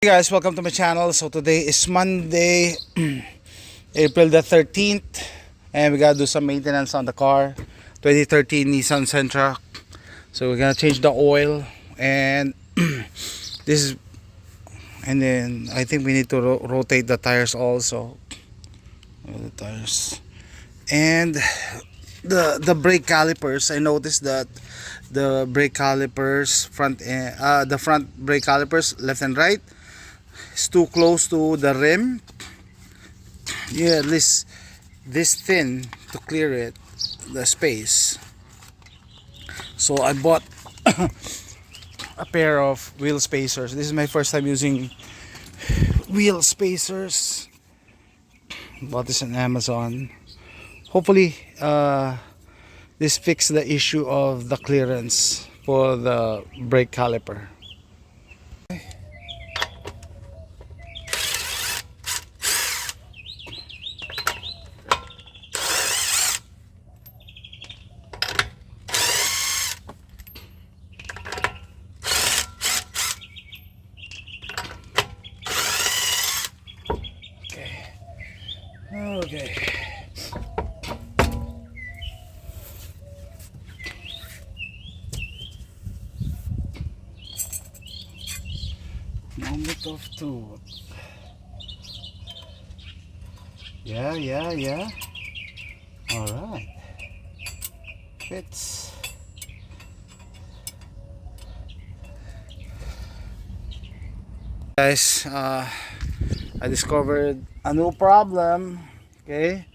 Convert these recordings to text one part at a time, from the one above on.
Hey guys, welcome to my channel. So today is Monday, April the 13th, and we gotta do some maintenance on the car. 2013 Nissan Sentra. So we're gonna change the oil, and this is, and then I think we need to rotate the tires also. The tires and the brake calipers. I noticed that the brake calipers the front brake calipers, left and right, is too close to the rim. Yeah, at least this thin to clear it, the space. So I bought a pair of wheel spacers. This is my first time using wheel spacers. Bought this on Amazon. Hopefully this fixes the issue of the clearance for the brake caliper. Okay. Moment of truth. Yeah. Alright. Fits. Guys, I discovered a new problem. Okay.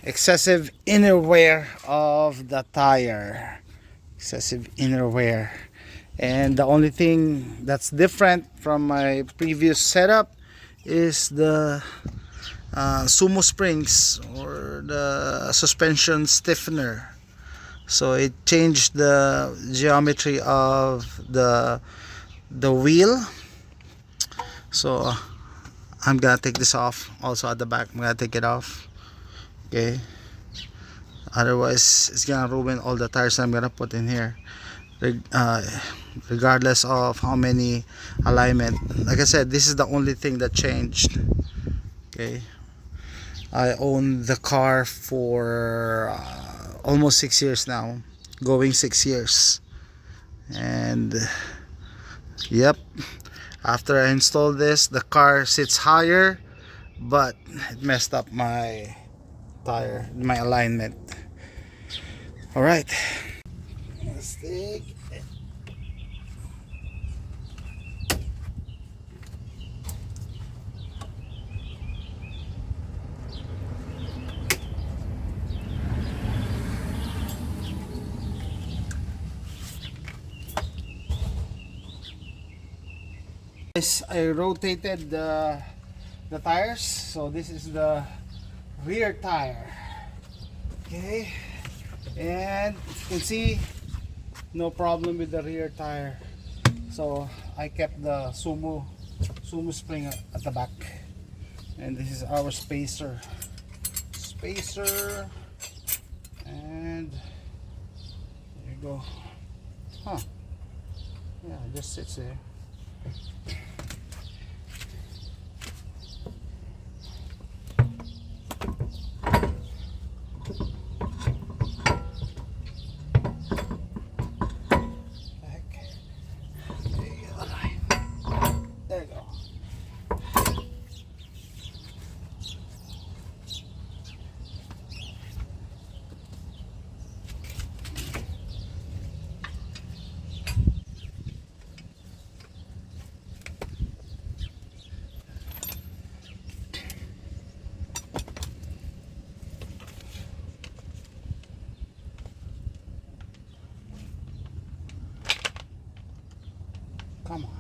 Excessive inner wear of the tire. Excessive inner wear. And the only thing that's different from my previous setup is the Sumo springs, or the suspension stiffener. So it changed the geometry of the wheel. So I'm gonna take this off. Also at the back, I'm gonna take it off. Okay. Otherwise, it's gonna ruin all the tires I'm gonna put in here. Regardless of how many alignment. Like I said, this is the only thing that changed. Okay. I own the car for almost 6 years now, going 6 years, and yep, after I installed this, the car sits higher, but it messed up my tire, my alignment. All right, let's take it. I rotated the tires. So this is the rear tire. Okay, and you can see no problem with the rear tire. So I kept the Sumo spring at the back, and this is our spacer, and there you go. Yeah, it just sits there. There you go. Come on.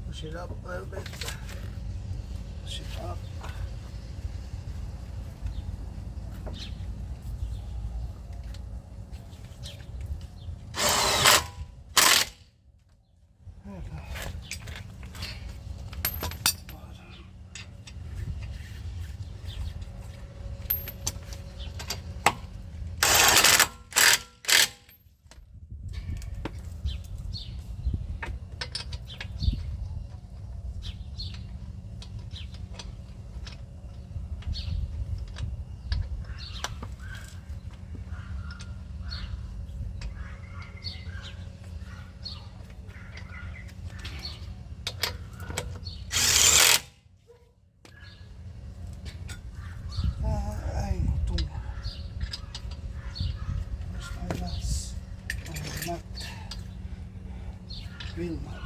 Push it up a little bit. Push it up. Wheel nut.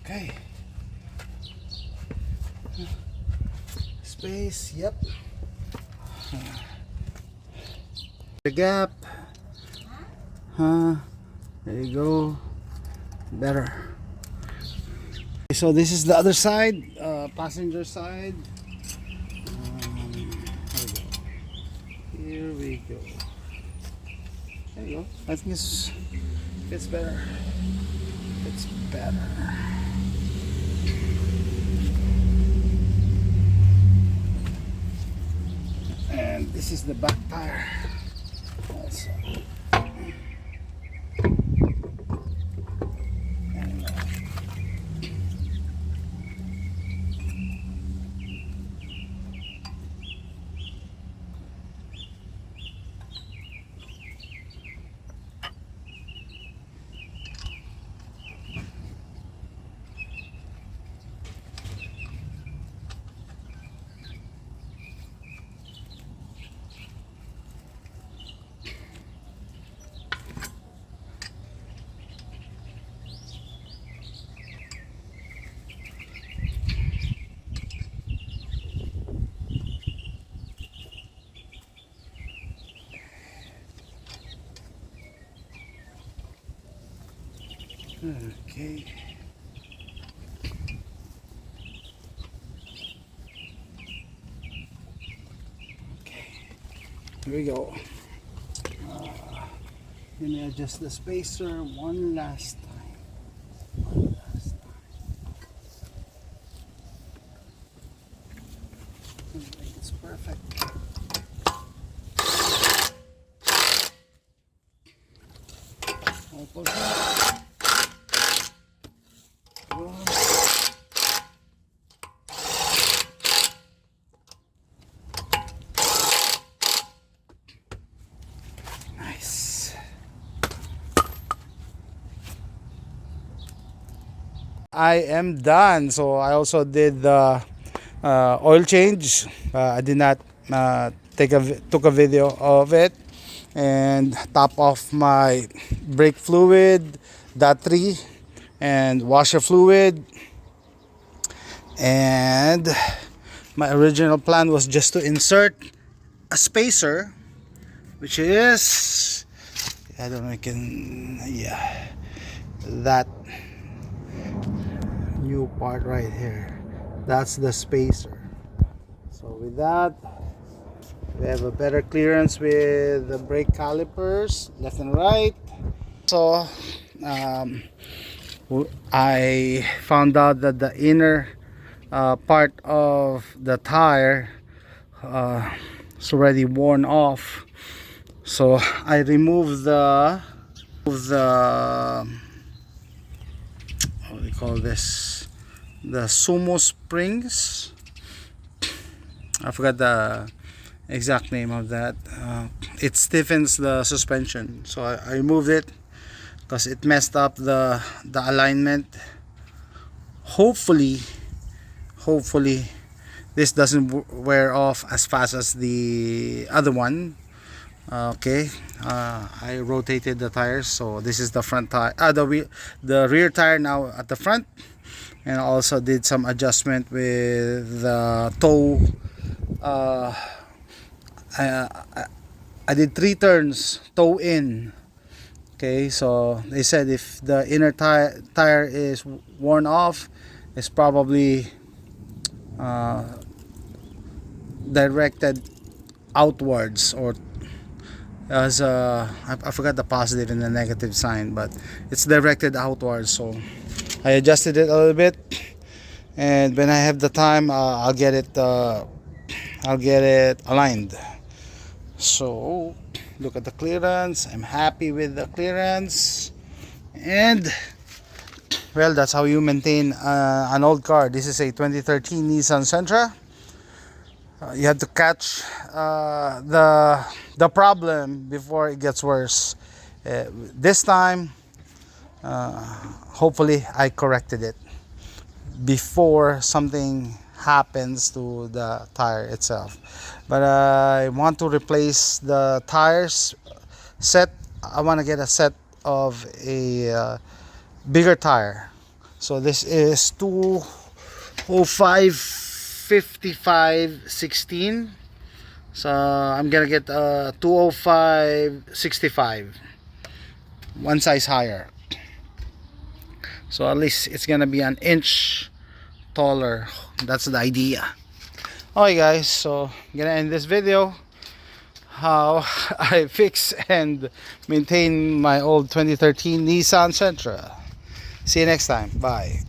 Okay. Space, yep. The gap. There you go. Better. So this is the other side, passenger side. Here we go. There you go. I think it's better. It's better. And this is the back tire. Also. Okay. Here we go. Let me adjust the spacer one last time. One last time. I think it's perfect. All perfect. Nice. I am done. So I also did the oil change. I did not took a video of it, and top off my brake fluid, that three, and washer fluid. And my original plan was just to insert a spacer, which is, I don't know, I can, yeah, that new part right here, that's the spacer. So with that, we have a better clearance with the brake calipers left and right. So I found out that the inner part of the tire is already worn off, so I removed the what do you call this, the Sumo springs. I forgot the exact name of that. It stiffens the suspension, so I removed it because it messed up the alignment. Hopefully this doesn't wear off as fast as the other one. Okay, I rotated the tires, so this is the front tire, the rear tire now at the front, and also did some adjustment with the toe. I did 3 turns toe in. Okay, so they said if the inner tire is worn off, it's probably directed outwards, or as I forgot the positive and the negative sign, but it's directed outwards. So I adjusted it a little bit, and when I have the time, I'll get it aligned. So look at the clearance. I'm happy with the clearance, and well, that's how you maintain an old car. This is a 2013 Nissan Sentra. You have to catch the problem before it gets worse. This time, hopefully, I corrected it. before something happens to the tire itself. But I want to replace the tires set. I want to get a set of a bigger tire. So this is 205 55 16. So I'm gonna get 205 65, one size higher. So at least it's gonna be an inch taller. That's the idea. Alright guys, so I'm gonna end this video how I fix and maintain my old 2013 Nissan Sentra. See you next time. Bye.